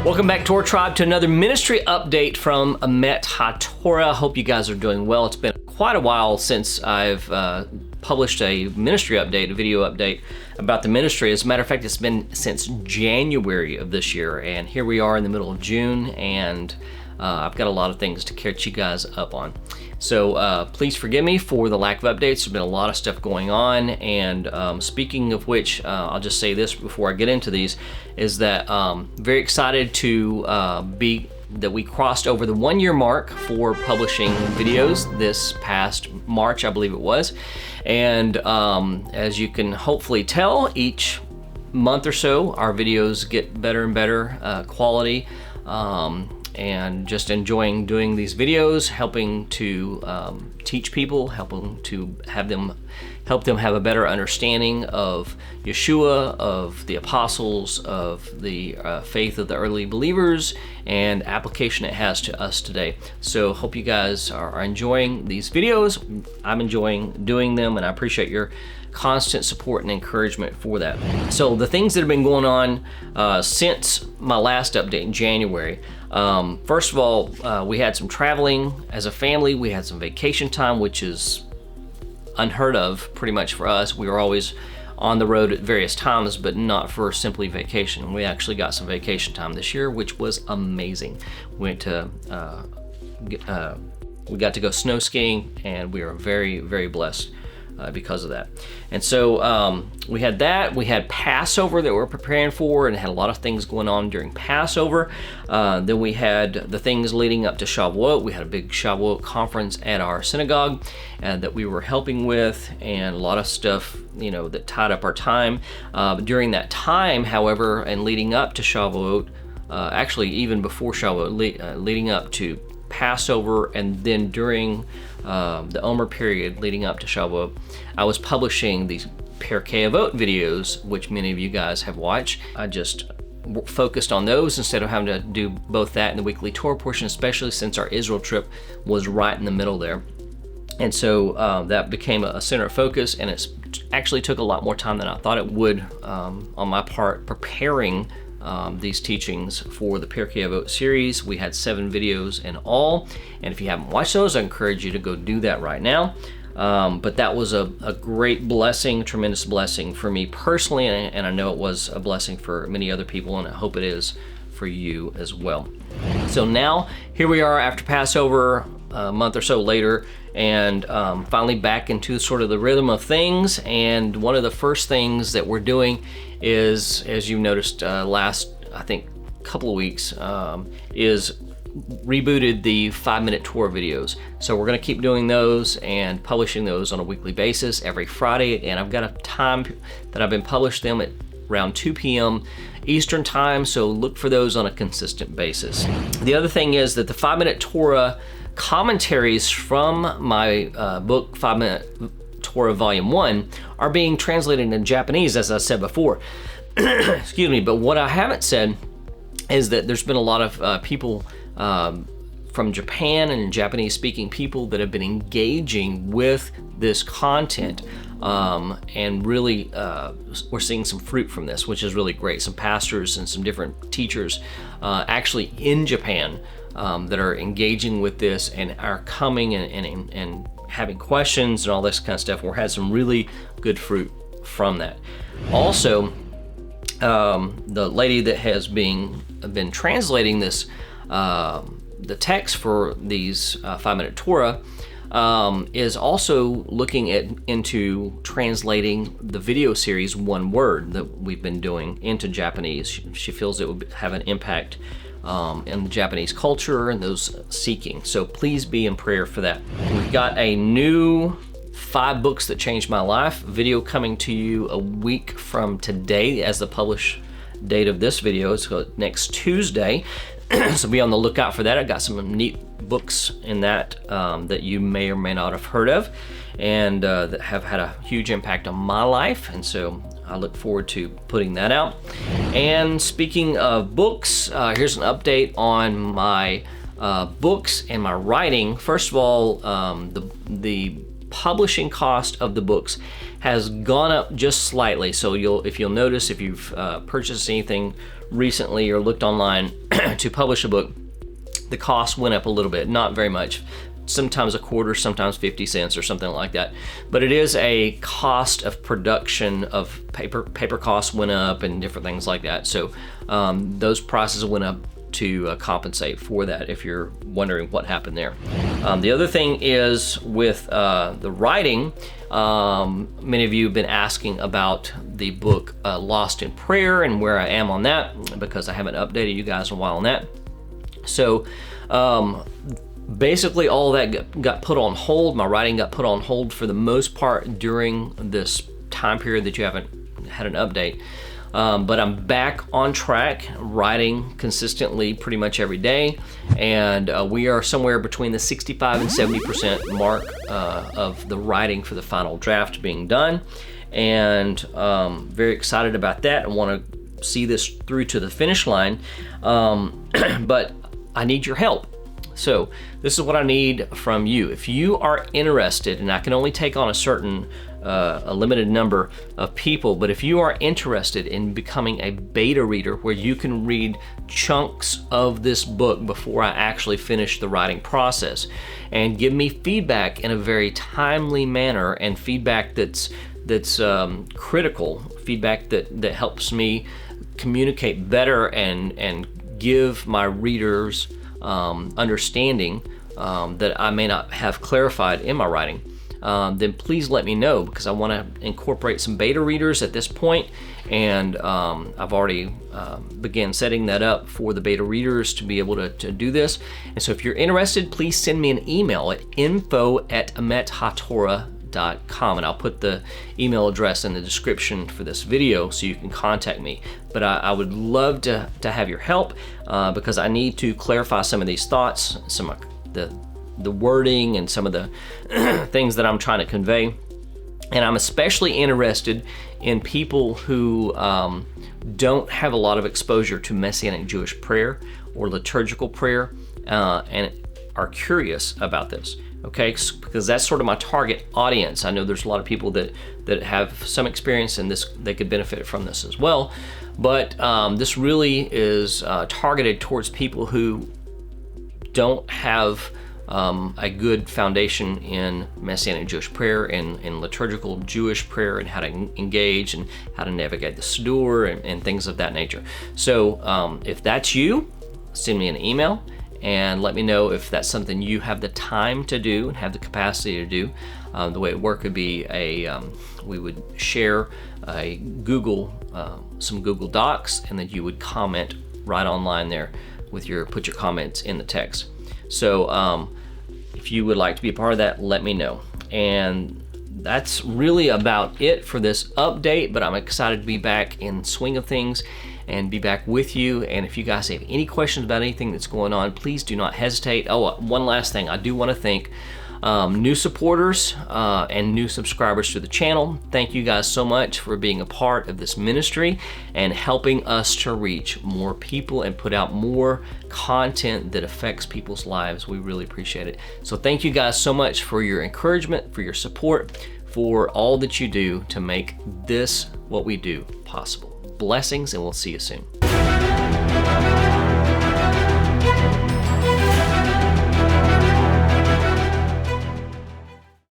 Welcome back, Torah Tribe, to another ministry update from Emet HaTorah. Hope you guys are doing well. It's been quite a while since I've published a ministry update, a video update about the ministry. As a matter of fact, it's been since January of this year, and here we are in the middle of June, and I've got a lot of things to catch you guys up on. So please forgive me for the lack of updates. There's been a lot of stuff going on, and speaking of which, I'll just say this before I get into these, is that very excited to that we crossed over the 1 year mark for publishing videos this past March, I believe it was. And as you can hopefully tell, each month or so, our videos get better and better quality. And just enjoying doing these videos, helping to teach people, helping to help them have a better understanding of Yeshua, of the apostles, of the faith of the early believers, and application it has to us today. So hope you guys are enjoying these videos. I'm enjoying doing them, and I appreciate your constant support and encouragement for that. So the things that have been going on since my last update in January. First of all, we had some traveling as a family. We had some vacation time, which is unheard of pretty much for us. We were always on the road at various times, but not for simply vacation. We actually got some vacation time this year, which was amazing. We got to go snow skiing, and we are very, very blessed because of that. And so we had that. We had Passover that we're preparing for, and had a lot of things going on during Passover. Then we had the things leading up to Shavuot. We had a big Shavuot conference at our synagogue that we were helping with, and a lot of stuff, you know, that tied up our time. During that time, however, and leading up to Shavuot, actually even before Shavuot, leading up to Passover, and then during the Omer period leading up to Shavuot, I was publishing these Pirkei Avot videos, which many of you guys have watched. I just focused on those instead of having to do both that and the weekly Torah portion, especially since our Israel trip was right in the middle there. And so that became a center of focus, and it actually took a lot more time than I thought it would on my part preparing these teachings for the Pirkei Avot series. We had 7 videos in all, and if you haven't watched those, I encourage you to go do that right now. But that was a great blessing, tremendous blessing for me personally, and I know it was a blessing for many other people, and I hope it is for you as well. So now, here we are after Passover, a month or so later, and finally back into sort of the rhythm of things. And one of the first things that we're doing is, as you noticed last, I think, couple of weeks, is rebooted the 5-minute Torah videos. So we're going to keep doing those and publishing those on a weekly basis every Friday. And I've got a time that I've been publishing them at around 2 p.m. Eastern time, so look for those on a consistent basis. The other thing is that the 5-minute Torah commentaries from my book, 5-minute Torah Volume 1, are being translated into Japanese, as I said before. Excuse me, but what I haven't said is that there's been a lot of people from Japan and Japanese-speaking people that have been engaging with this content, and really we're seeing some fruit from this, which is really great. Some pastors and some different teachers actually in Japan that are engaging with this and are coming and having questions and all this kind of stuff. We're had some really good fruit from that. Also, the lady that has been translating this, the text for these 5-minute Torah, is also looking into translating the video series One Word that we've been doing into Japanese. She feels it would have an impact in the Japanese culture and those seeking. So please be in prayer for that. We've got a new 5 books that changed my life video coming to you a week from today as the published date of this video. It's next Tuesday. So be on the lookout for that. I got some neat books in that that you may or may not have heard of, and that have had a huge impact on my life, and so I look forward to putting that out. And speaking of books, here's an update on my books and my writing. First of all, the publishing cost of the books has gone up just slightly. So if you'll notice, if you've purchased anything recently or looked online to publish a book, the cost went up a little bit, not very much. Sometimes a quarter, sometimes 50 cents or something like that. But it is a cost of production of paper costs went up and different things like that. So those prices went up to compensate for that, if you're wondering what happened there. The other thing is with the writing, many of you have been asking about the book Lost in Prayer and where I am on that, because I haven't updated you guys in a while on that. So basically all that got put on hold. My writing got put on hold for the most part during this time period that you haven't had an update. But I'm back on track, writing consistently pretty much every day, and we are somewhere between the 65 and 70% mark of the writing for the final draft being done, and very excited about that. I want to see this through to the finish line, but I need your help. So this is what I need from you. If you are interested, and I can only take on a limited number of people, but if you are interested in becoming a beta reader where you can read chunks of this book before I actually finish the writing process and give me feedback in a very timely manner, and feedback that's critical, feedback that helps me communicate better and give my readers understanding that I may not have clarified in my writing, then please let me know, because I want to incorporate some beta readers at this point, and I've already began setting that up for the beta readers to be able to do this. And so if you're interested, please send me an email at info@emethatorah.com, and I'll put the email address in the description for this video so you can contact me. But I would love to have your help, because I need to clarify some of these thoughts, some of the wording and some of the things that I'm trying to convey. And I'm especially interested in people who don't have a lot of exposure to Messianic Jewish prayer or liturgical prayer, and are curious about this. Okay, because that's sort of my target audience. I know there's a lot of people that have some experience in this, they could benefit from this as well, but this really is targeted towards people who don't have a good foundation in Messianic Jewish prayer and liturgical Jewish prayer, and how to engage and how to navigate the Siddur and things of that nature. So if that's you, send me an email and let me know if that's something you have the time to do and have the capacity to do. The way it worked would be we would share a some Google Docs, and then you would comment right online there with put your comments in the text. So if you would like to be a part of that, let me know. And that's really about it for this update, but I'm excited to be back in swing of things and be back with you. And if you guys have any questions about anything that's going on, please do not hesitate. Oh, one last thing. I do want to thank new supporters and new subscribers to the channel. Thank you guys so much for being a part of this ministry and helping us to reach more people and put out more content that affects people's lives. We really appreciate it. So thank you guys so much for your encouragement, for your support, for all that you do to make this, what we do, possible. Blessings, and we'll see you soon.